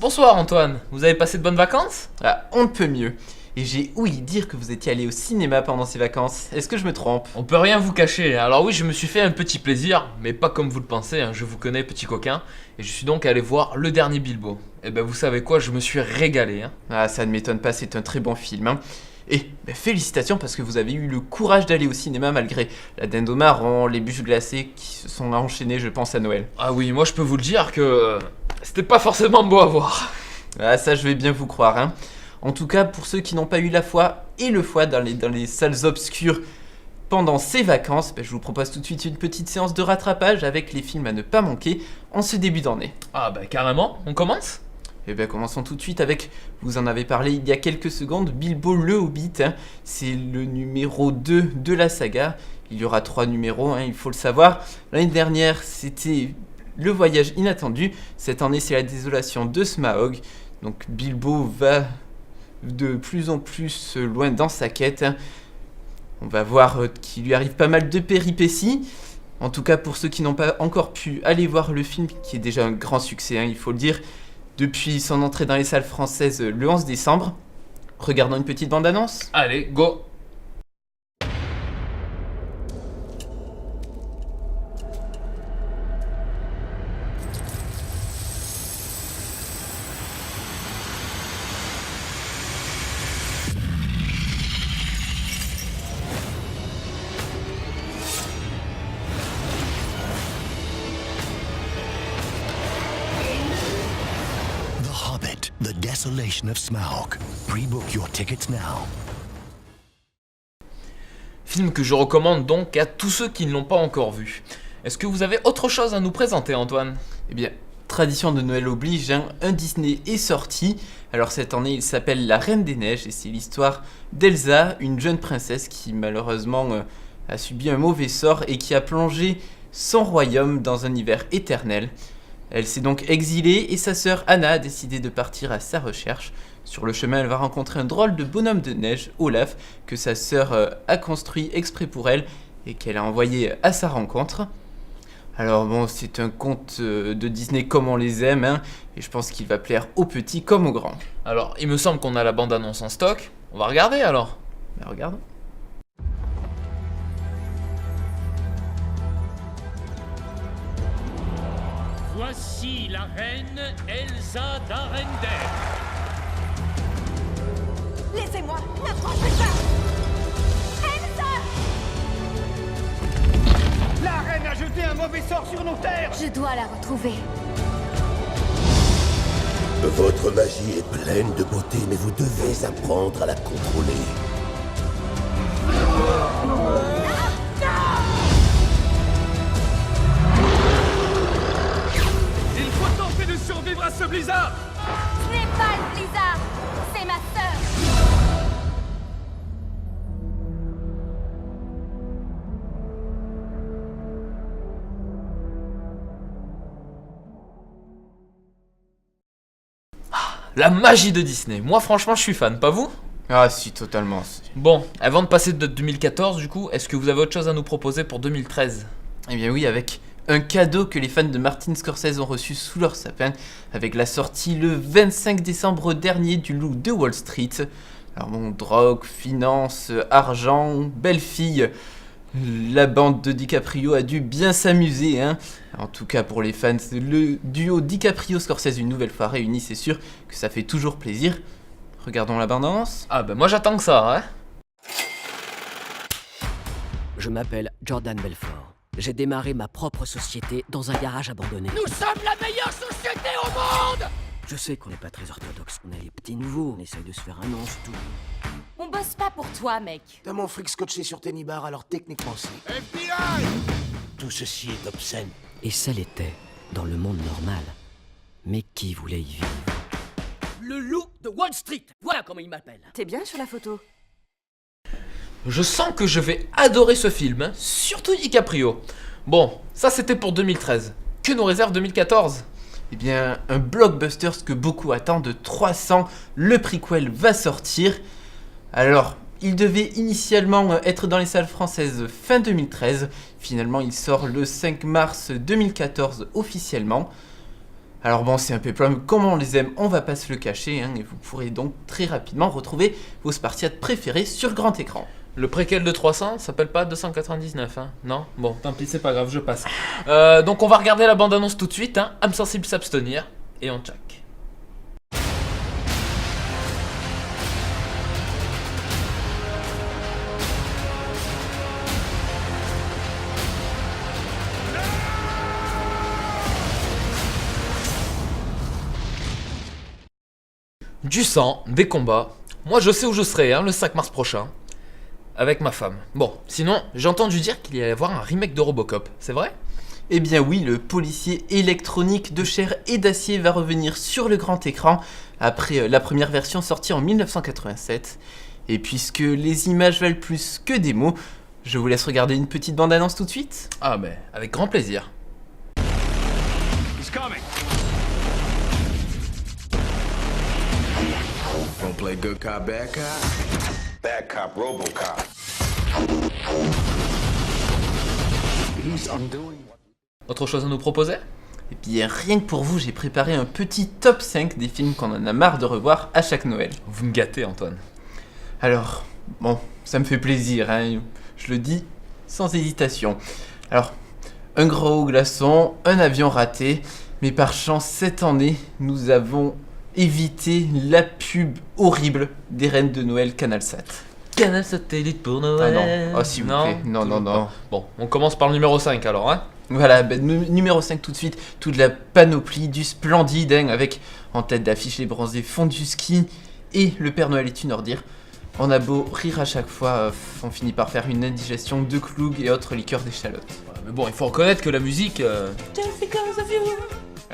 Bonsoir Antoine, vous avez passé de bonnes vacances? Ah, on ne peut mieux. Et j'ai ouï dire que vous étiez allé au cinéma pendant ces vacances. Est-ce que je me trompe? On peut rien vous cacher, alors oui je me suis fait un petit plaisir, mais pas comme vous le pensez, hein. Je vous connais petit coquin, et je suis donc allé voir le dernier Bilbo. Et ben vous savez quoi, je me suis régalé. Ah, ça ne m'étonne pas, c'est un très bon film. Et félicitations parce que vous avez eu le courage d'aller au cinéma malgré la dinde au marron, les bûches glacées qui se sont enchaînées, je pense, à Noël. Ah oui, moi je peux vous le dire que c'était pas forcément beau à voir. Ah, ça je vais bien vous croire. En tout cas, pour ceux qui n'ont pas eu la foi et le foie dans les salles obscures pendant ces vacances, je vous propose tout de suite une petite séance de rattrapage avec les films à ne pas manquer en ce début d'année. Ah bah carrément, on commence? Commençons tout de suite avec, vous en avez parlé il y a quelques secondes, Bilbo le Hobbit. C'est le numéro 2 de la saga. Il y aura 3 numéros, il faut le savoir. L'année dernière, c'était Le Voyage Inattendu. Cette année, c'est La Désolation de Smaug. Donc Bilbo va de plus en plus loin dans sa quête. On va voir qu'il lui arrive pas mal de péripéties. En tout cas, pour ceux qui n'ont pas encore pu aller voir le film, qui est déjà un grand succès, il faut le dire, depuis son entrée dans les salles françaises le 11 décembre. Regardons une petite bande-annonce. Allez, go! The Desolation of Smaug. Pre-book your tickets now. Film que je recommande donc à tous ceux qui ne l'ont pas encore vu. Est-ce que vous avez autre chose à nous présenter, Antoine? Eh bien, tradition de Noël oblige, un Disney est sorti. Alors cette année, il s'appelle La Reine des Neiges et c'est l'histoire d'Elsa, une jeune princesse qui malheureusement a subi un mauvais sort et qui a plongé son royaume dans un hiver éternel. Elle s'est donc exilée et sa sœur Anna a décidé de partir à sa recherche. Sur le chemin, elle va rencontrer un drôle de bonhomme de neige, Olaf, que sa sœur a construit exprès pour elle et qu'elle a envoyé à sa rencontre. Alors bon, c'est un conte de Disney comme on les aime, et je pense qu'il va plaire aux petits comme aux grands. Alors, il me semble qu'on a la bande-annonce en stock. On va regarder alors. Regardons. Voici la reine Elsa d'Arendelle. Laissez-moi, n'approchez pas! Elsa! La reine a jeté un mauvais sort sur nos terres. Je dois la retrouver. Votre magie est pleine de beauté, mais vous devez apprendre à la contrôler. Il faut tenter de survivre à ce blizzard. Ce n'est pas le blizzard, c'est ma sœur. La magie de Disney. Moi, franchement, je suis fan, pas vous? Ah si, totalement. Bon, avant de passer de 2014, du coup, est-ce que vous avez autre chose à nous proposer pour 2013? Eh bien oui, avec un cadeau que les fans de Martin Scorsese ont reçu sous leur sapin, avec la sortie le 25 décembre dernier du Loup de Wall Street. Alors bon, drogue, finance, argent, belle fille, la bande de DiCaprio a dû bien s'amuser. En tout cas pour les fans, le duo DiCaprio-Scorsese une nouvelle fois réuni, c'est sûr que ça fait toujours plaisir. Regardons la bande-annonce. Ah ben moi j'attends que ça, Je m'appelle Jordan Belfort. J'ai démarré ma propre société dans un garage abandonné. Nous sommes la meilleure société au monde. Je sais qu'on n'est pas très orthodoxe, on est les petits nouveaux, on essaye de se faire un nom, c'est tout. On bosse pas pour toi, mec. T'as mon fric scotché sur tes nibards, alors techniquement c'est... FBI. Tout ceci est obscène. Et ça l'était, dans le monde normal. Mais qui voulait y vivre? Le loup de Wall Street. Voilà comment il m'appelle. T'es bien sur la photo. Je sens que je vais adorer ce film, surtout DiCaprio. Bon, ça c'était pour 2013. Que nous réserve 2014? Eh bien, un blockbuster, ce que beaucoup attendent, 300, le prequel va sortir. Alors, il devait initialement être dans les salles françaises fin 2013. Finalement, il sort le 5 mars 2014 officiellement. Alors bon, c'est un péplum comme on les aime, on va pas se le cacher, hein, et vous pourrez donc très rapidement retrouver vos Spartiates préférés sur grand écran. Le préquel de 300 s'appelle pas 299, hein? Non? Bon, tant pis, c'est pas grave, je passe. Donc on va regarder la bande-annonce tout de suite, hein? Âme sensible s'abstenir, et on check. Du sang, des combats. Moi je sais où je serai, hein, le 5 mars prochain. Avec ma femme. Bon, sinon, j'ai entendu dire qu'il y allait y avoir un remake de Robocop, c'est vrai? Eh bien oui, le policier électronique de chair et d'acier va revenir sur le grand écran après la première version sortie en 1987. Et puisque les images valent plus que des mots, je vous laisse regarder une petite bande-annonce tout de suite. Ah ben, avec grand plaisir. Don't play good cop, bad cop. Bad cop, Robocop. He's undoing. Autre chose à nous proposer? Et bien rien que pour vous, j'ai préparé un petit top 5 des films qu'on en a marre de revoir à chaque Noël. Vous me gâtez, Antoine. Alors, bon, ça me fait plaisir, hein, je le dis sans hésitation. Alors, un gros glaçon, un avion raté, mais par chance cette année, nous avons évité la pub horrible des Reines de Noël CanalSat. Canal satellite pour Ah Noël. non, oh s'il vous plaît, non. Bon, on commence par le numéro 5 alors, hein? Voilà, numéro 5 tout de suite, toute la panoplie du splendide, hein, avec en tête d'affiche les bronzés fondus ski et le Père Noël est une ordure. On a beau rire à chaque fois, on finit par faire une indigestion de cloug et autres liqueurs d'échalote. Ouais, mais bon, il faut reconnaître que la musique...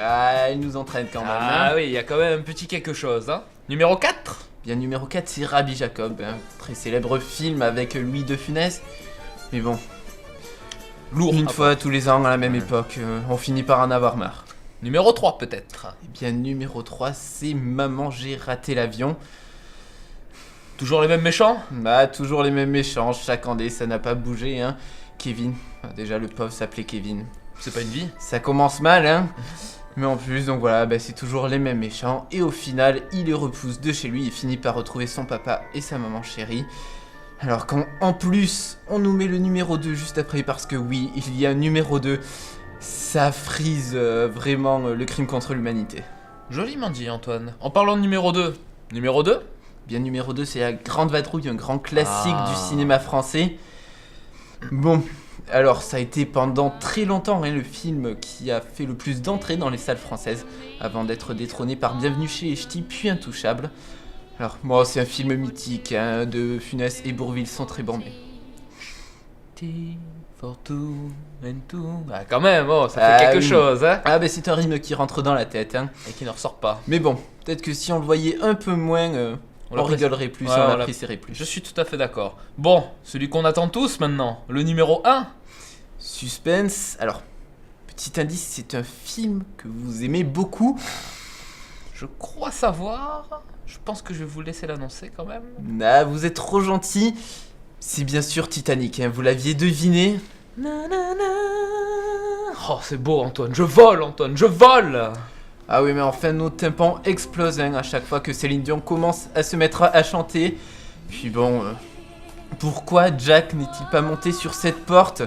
Ah, il nous entraîne quand même. Ah hein. oui, il y a quand même un petit quelque chose, hein? Numéro 4? Bien, numéro 4, c'est Rabbi Jacob, hein, très célèbre film avec Louis de Funès. Mais bon, Lourd. une Ah, fois tous les ans à la même époque, on finit par en avoir marre. Numéro 3 peut-être. Et bien, numéro 3, c'est Maman, j'ai raté l'avion. Toujours les mêmes méchants? Bah, toujours les mêmes méchants, chaque année, ça n'a pas bougé, hein. Kevin, déjà le pauvre s'appelait Kevin. C'est pas une vie? Ça commence mal, hein. Mais en plus, donc voilà, bah, c'est toujours les mêmes méchants. Et au final, il les repousse de chez lui et finit par retrouver son papa et sa maman chérie. Alors quand, en plus, on nous met le numéro 2 juste après, parce que oui, il y a un numéro 2, ça frise vraiment le crime contre l'humanité. Joliment dit, Antoine. En parlant de numéro 2. Numéro 2? Bien, numéro 2, c'est La Grande Vadrouille, un grand classique Ah. du cinéma français. Bon, alors ça a été pendant très longtemps, hein, le film qui a fait le plus d'entrées dans les salles françaises, avant d'être détrôné par Bienvenue chez les Ch'tis, puis Intouchable. Alors, moi, c'est un film mythique, hein, de Funès et Bourvil sont très bons, mais... For two and two. Ah, quand même, oh, ça Ah, fait quelque oui. chose, hein? Ah, bah c'est un rythme qui rentre dans la tête, hein. Et qui ne ressort pas. Mais bon, peut-être que si on le voyait un peu moins, on l'apprécie- rigolerait plus, Ouais, on on l'apprécierait plus. Je suis tout à fait d'accord. Bon, celui qu'on attend tous maintenant. Le numéro 1. Suspense, alors, petit indice, c'est un film que vous aimez beaucoup. Je crois savoir. Je pense que je vais vous laisser l'annoncer quand même. Ah, vous êtes trop gentil. C'est bien sûr Titanic, hein, vous l'aviez deviné. Oh, c'est beau, Antoine. Je vole, Antoine, je vole! Ah oui, mais enfin, nos tympans explosent, hein, à chaque fois que Céline Dion commence à se mettre à chanter. Puis bon, pourquoi Jack n'est-il pas monté sur cette porte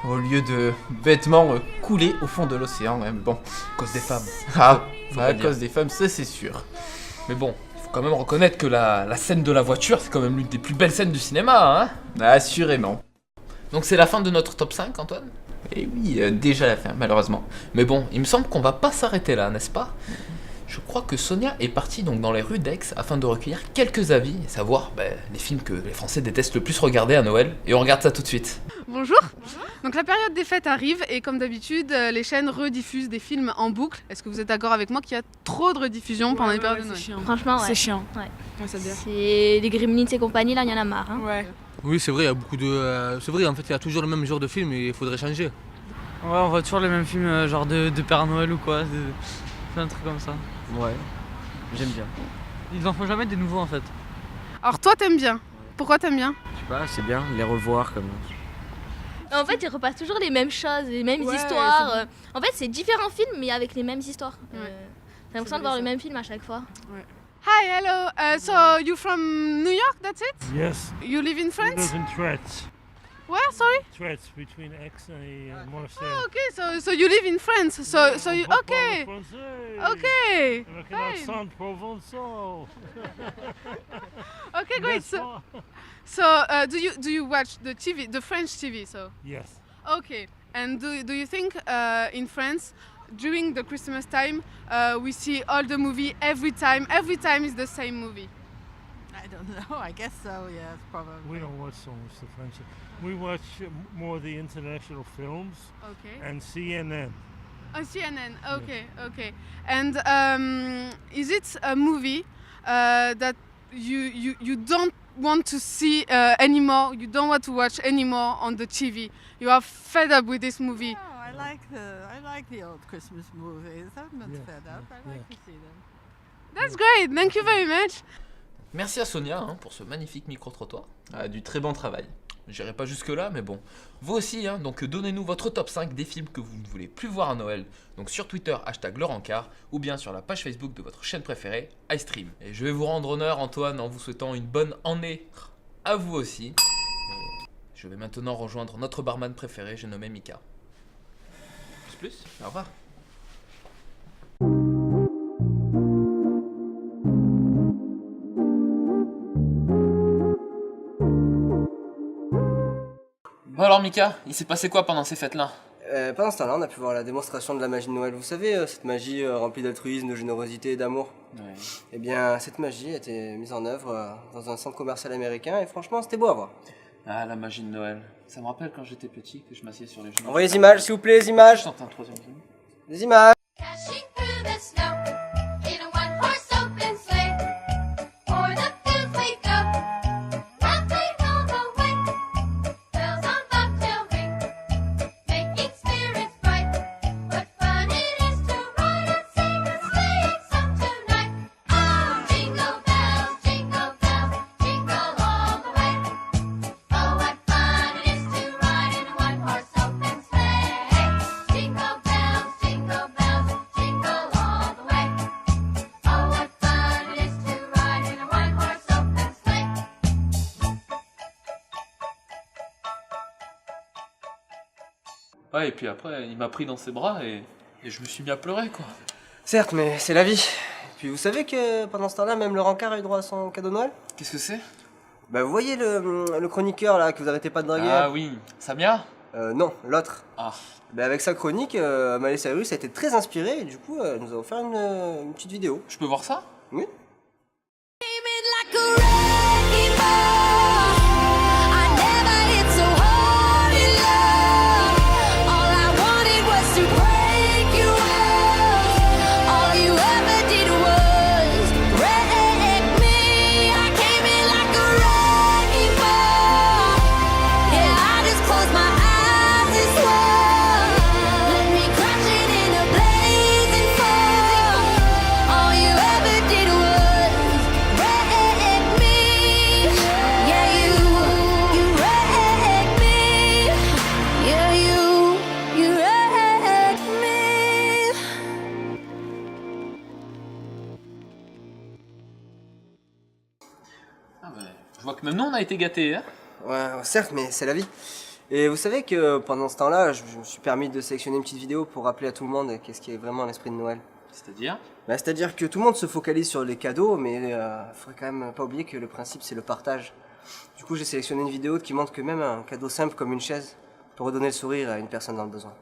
au lieu de bêtement couler au fond de l'océan, hein, bon. À cause des femmes. Ah, Faut à pas dire. cause des femmes, ça c'est sûr. Mais bon, il faut quand même reconnaître que la scène de la voiture, c'est quand même l'une des plus belles scènes du cinéma, hein? Assurément. Donc c'est la fin de notre top 5, Antoine? Et oui, déjà la fin, malheureusement. Mais bon, il me semble qu'on va pas s'arrêter là, n'est-ce pas? Je crois que Sonia est partie donc dans les rues d'Aix afin de recueillir quelques avis et savoir les films que les Français détestent le plus regarder à Noël. Et on regarde ça tout de suite. Bonjour. Donc la période des fêtes arrive et comme d'habitude, les chaînes rediffusent des films en boucle. Est-ce que vous êtes d'accord avec moi qu'il y a trop de rediffusions pendant les périodes de Noël? Franchement, ouais. C'est chiant. Ouais, ça veut dire. C'est les Gremlins et compagnie, là, il y en a marre. Hein. Ouais. Oui, c'est vrai, il y a beaucoup de. C'est vrai, en fait, il y a toujours le même genre de film et il faudrait changer. Ouais, on voit toujours les mêmes films, genre de Père Noël ou quoi, c'est un truc comme ça. Ouais, j'aime bien. Ils en font jamais des nouveaux en fait. Alors toi t'aimes bien. Pourquoi t'aimes bien? Je sais pas, c'est bien, les revoir comme... En fait, ils repassent toujours les mêmes choses, les mêmes histoires. En fait, c'est différents films, mais avec les mêmes histoires. T'as l'impression de voir le même film à chaque fois. Hi, hello. So you from New York? That's it? Yes. You live in France? I live in Threats. Where? Sorry? Threats between Aix and Marseille. Oh, okay. So you live in France. So you okay? Okay. Avec un accent provençal. Okay, great. So do you watch the TV, the French TV? So. Yes. Okay. And do you think in France during the Christmas time we see all the movie every time is the same movie? I don't know. I guess so. Yes, probably. We don't watch so much the French. We watch more the international films. Okay. And CNN. Oh, CNN. Okay, okay. And is it a movie that you don't want to see anymore? You don't want to watch anymore on the TV? You are fed up with this movie? No, I like the old Christmas movies. I'm not fed up. I like to see them. That's great. Thank you very much. Merci à Sonia pour ce magnifique micro-trottoir. Du très bon travail. J'irai pas jusque là, mais bon. Vous aussi, donc donnez-nous votre top 5 des films que vous ne voulez plus voir à Noël. Donc sur Twitter, #LaurentCar, ou bien sur la page Facebook de votre chaîne préférée, iStream. Et je vais vous rendre honneur, Antoine, en vous souhaitant une bonne année à vous aussi. Et je vais maintenant rejoindre notre barman préféré, j'ai nommé Mika. Plus, au revoir. Bon alors Mika, il s'est passé quoi pendant ces fêtes-là? Pendant ce temps-là, on a pu voir la démonstration de la magie de Noël. Vous savez, cette magie remplie d'altruisme, de générosité et d'amour. Ouais. Eh bien, cette magie a été mise en œuvre dans un centre commercial américain et franchement, c'était beau à voir. Ah, la magie de Noël. Ça me rappelle quand j'étais petit que je m'assieds sur les genoux. Envoyez les images, s'il vous plaît, les images. Je tente un troisième film. Les images. Ouais, et puis après, il m'a pris dans ses bras et je me suis mis à pleurer, quoi. Certes, mais c'est la vie. Puis vous savez que pendant ce temps-là, même le Rancard a eu droit à son cadeau de Noël? Qu'est-ce que c'est? Bah vous voyez le chroniqueur là, que vous arrêtez pas de draguer? Ah oui, Samia? Non, l'autre. Ah. Bah avec sa chronique, Miley Cyrus a été très inspiré et du coup, elle nous a offert une petite vidéo. Je peux voir ça? Oui. Je vois que même nous on a été gâtés, hein. Ouais, certes, mais c'est la vie. Et vous savez que pendant ce temps-là, je me suis permis de sélectionner une petite vidéo pour rappeler à tout le monde qu'est-ce qui est vraiment l'esprit de Noël. C'est-à-dire? Bah, c'est-à-dire que tout le monde se focalise sur les cadeaux, mais il faudrait quand même pas oublier que le principe c'est le partage. Du coup, j'ai sélectionné une vidéo qui montre que même un cadeau simple comme une chaise peut redonner le sourire à une personne dans le besoin.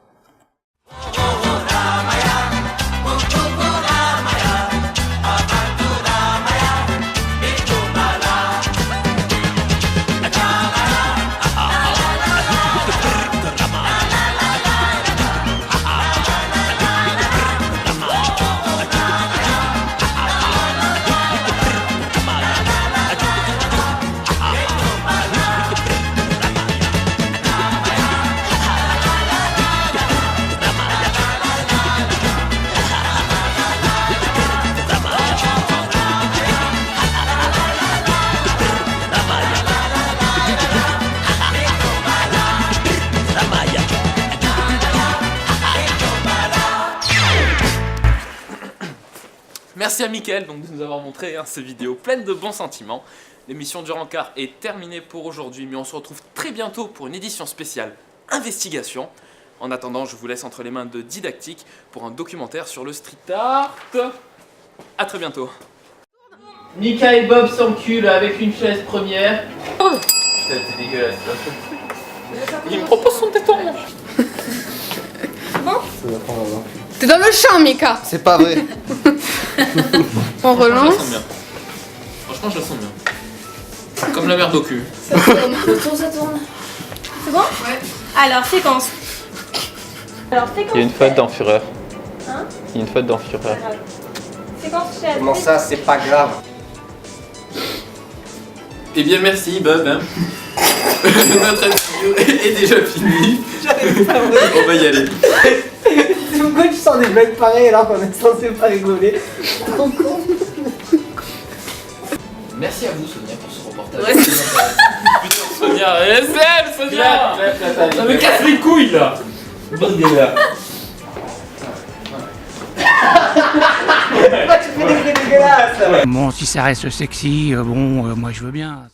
Merci à Mickaël donc, de nous avoir montré cette vidéo pleine de bons sentiments. L'émission du Rencard est terminée pour aujourd'hui, mais on se retrouve très bientôt pour une édition spéciale Investigation. En attendant, je vous laisse entre les mains de Didactique pour un documentaire sur le street art. A très bientôt. Mika et Bob s'enculent avec une chaise première. Putain, c'est dégueulasse. Il me propose son détournement. T'es dans le champ, Mika. C'est pas vrai. On relance. Je la sens bien. Franchement, je la sens bien. Comme la merde au cul. Ça tourne. C'est bon? Ouais. Alors, séquence. Il y a une faute dans Führer. Hein? Il y a une faute dans Führer. Séquence chaise. Comment ça, c'est pas grave? Eh bien, merci Bob. Notre interview est déjà finie. On va y aller. Pourquoi tu sors des blagues pareilles alors qu'on est censé pas rigoler? Trop con. Merci à vous Sonia pour ce reportage. Putain Sonia, SL Sonia. Ça me casse les couilles là. Bonne là. Pourquoi tu fais des bruits dégueulasses? Bon, si ça reste sexy, moi je veux bien.